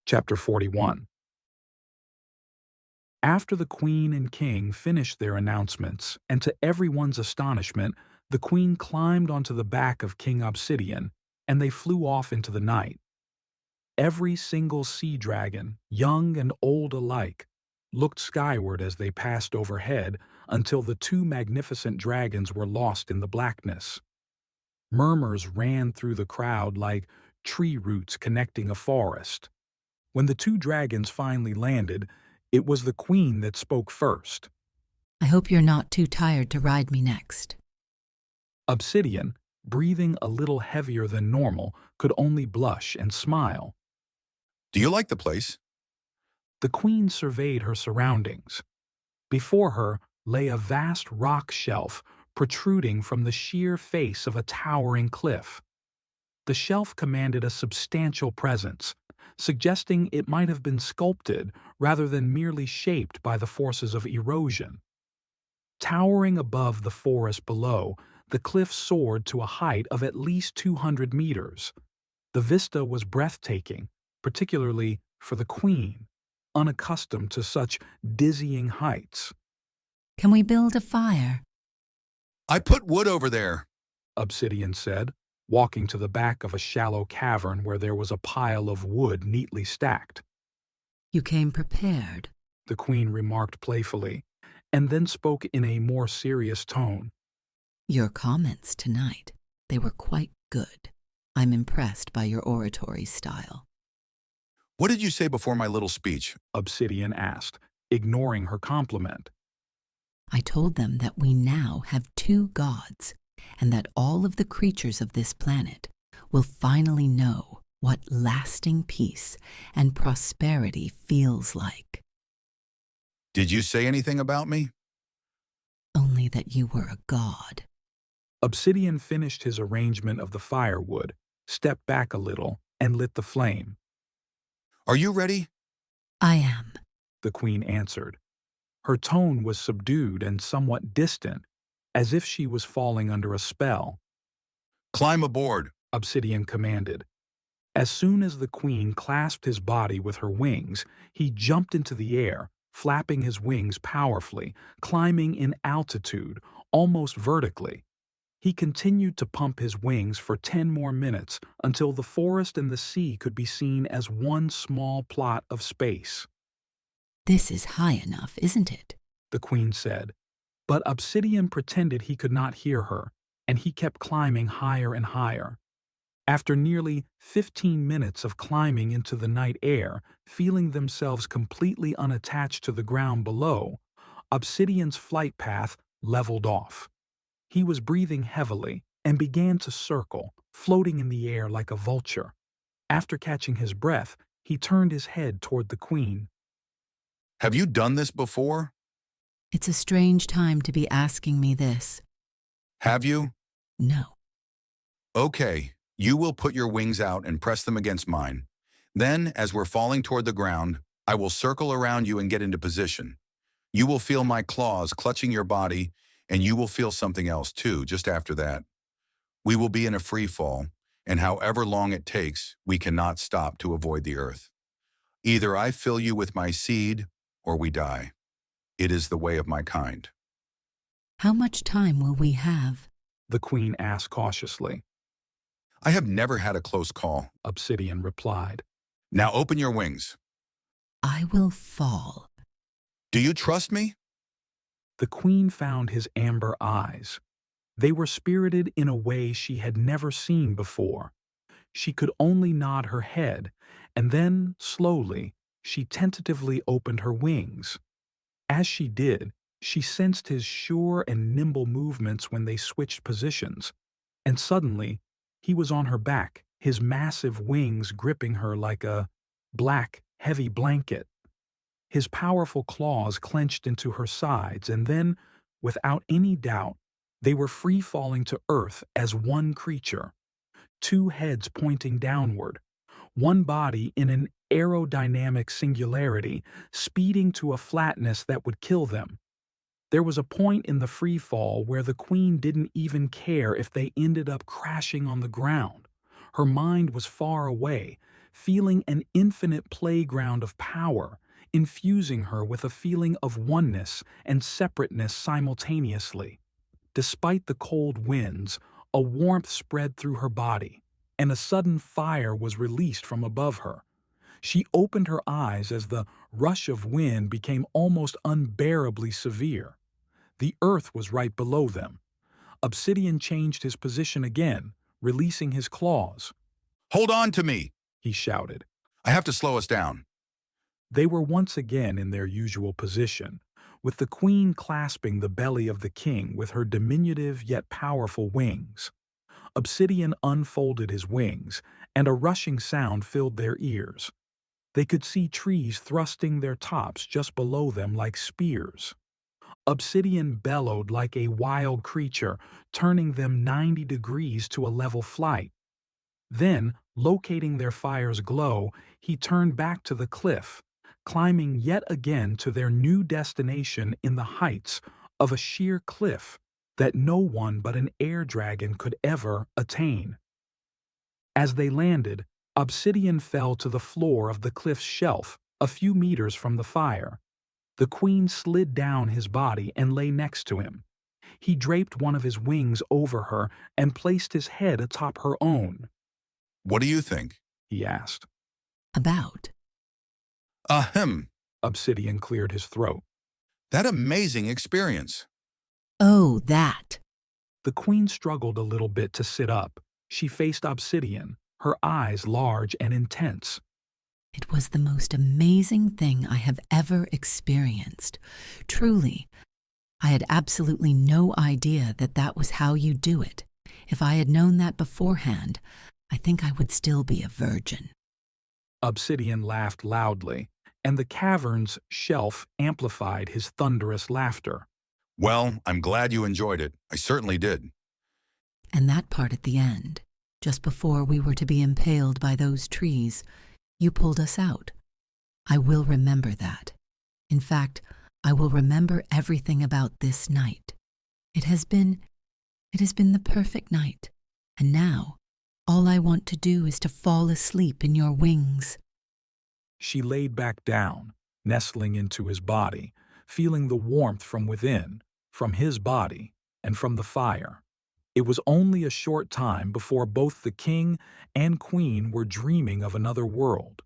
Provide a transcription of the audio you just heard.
Chapter 41. After the queen and king finished their announcements, and to everyone's astonishment, the queen climbed onto the back of King Obsidian, and they flew off into the night. Every single sea dragon, young and old alike, looked skyward as they passed overhead until the two magnificent dragons were lost in the blackness. Murmurs ran through the crowd like tree roots connecting a forest. When the two dragons finally landed, it was the queen that spoke first. I hope you're not too tired to ride me next. Obsidian, breathing a little heavier than normal, could only blush and smile. Do you like the place? The queen surveyed her surroundings. Before her lay a vast rock shelf protruding from the sheer face of a towering cliff. The shelf commanded a substantial presence, suggesting it might have been sculpted rather than merely shaped by the forces of erosion. Towering above the forest below, the cliff soared to a height of at least 200 meters. The vista was breathtaking, particularly for the queen, unaccustomed to such dizzying heights. Can we build a fire? I put wood over there. Obsidian said, walking to the back of a shallow cavern where there was a pile of wood neatly stacked. You came prepared. The queen remarked playfully, and then spoke in a more serious tone. Your comments tonight, they were quite good. I'm impressed by your oratory style. What did you say before my little speech? Obsidian asked, ignoring her compliment. I told them that we now have two gods, and that all of the creatures of this planet will finally know what lasting peace and prosperity feels like. Did you say anything about me? Only that you were a god. Obsidian finished his arrangement of the firewood, stepped back a little, and lit the flame. Are you ready? I am. The queen answered. Her tone was subdued and somewhat distant, as if she was falling under a spell. Climb aboard, Obsidian commanded. As soon as the queen clasped his body with her wings, he jumped into the air, flapping his wings powerfully, climbing in altitude, almost vertically. He continued to pump his wings for 10 more minutes until the forest and the sea could be seen as one small plot of space. This is high enough, isn't it? The queen said. But Obsidian pretended he could not hear her, and he kept climbing higher and higher. After nearly 15 minutes of climbing into the night air, feeling themselves completely unattached to the ground below, Obsidian's flight path leveled off. He was breathing heavily and began to circle, floating in the air like a vulture. After catching his breath, he turned his head toward the queen. Have you done this before? It's a strange time to be asking me this. Have you? No. Okay, you will put your wings out and press them against mine. Then, as we're falling toward the ground, I will circle around you and get into position. You will feel my claws clutching your body, and you will feel something else too, just after that. We will be in a free fall, and however long it takes, we cannot stop to avoid the earth. Either I fill you with my seed, or we die. It is the way of my kind. How much time will we have? The queen asked cautiously. I have never had a close call, Obsidian replied. Now open your wings. I will fall. Do you trust me? The queen found his amber eyes. They were spirited in a way she had never seen before. She could only nod her head, and then, slowly, she tentatively opened her wings. As she did, she sensed his sure and nimble movements when they switched positions, and suddenly, he was on her back, his massive wings gripping her like a black, heavy blanket. His powerful claws clenched into her sides, and then, without any doubt, they were free-falling to earth as one creature, two heads pointing downward, one body in an aerodynamic singularity, speeding to a flatness that would kill them. There was a point in the free fall where the queen didn't even care if they ended up crashing on the ground. Her mind was far away, feeling an infinite playground of power, infusing her with a feeling of oneness and separateness simultaneously. Despite the cold winds, a warmth spread through her body, and a sudden fire was released from above her. She opened her eyes as the rush of wind became almost unbearably severe. The earth was right below them. Obsidian changed his position again, releasing his claws. Hold on to me! He shouted. I have to slow us down. They were once again in their usual position, with the queen clasping the belly of the king with her diminutive yet powerful wings. Obsidian unfolded his wings, and a rushing sound filled their ears. They could see trees thrusting their tops just below them like spears. Obsidian bellowed like a wild creature, turning them 90 degrees to a level flight. Then, locating their fire's glow, he turned back to the cliff, climbing yet again to their new destination in the heights of a sheer cliff that no one but an air dragon could ever attain. As they landed, Obsidian fell to the floor of the cliff's shelf, a few meters from the fire. The queen slid down his body and lay next to him. He draped one of his wings over her and placed his head atop her own. What do you think? He asked. About. Ahem. Obsidian cleared his throat. That amazing experience. Oh, that. The queen struggled a little bit to sit up. She faced Obsidian, her eyes large and intense. It was the most amazing thing I have ever experienced. Truly, I had absolutely no idea that that was how you do it. If I had known that beforehand, I think I would still be a virgin. Obsidian laughed loudly, and the cavern's shelf amplified his thunderous laughter. Well, I'm glad you enjoyed it. I certainly did. And that part at the end, just before we were to be impaled by those trees, you pulled us out. I will remember that. In fact, I will remember everything about this night. It has been the perfect night, and now all I want to do is to fall asleep in your wings. She laid back down, nestling into his body, feeling the warmth from within, from his body, and from the fire. It was only a short time before both the king and queen were dreaming of another world,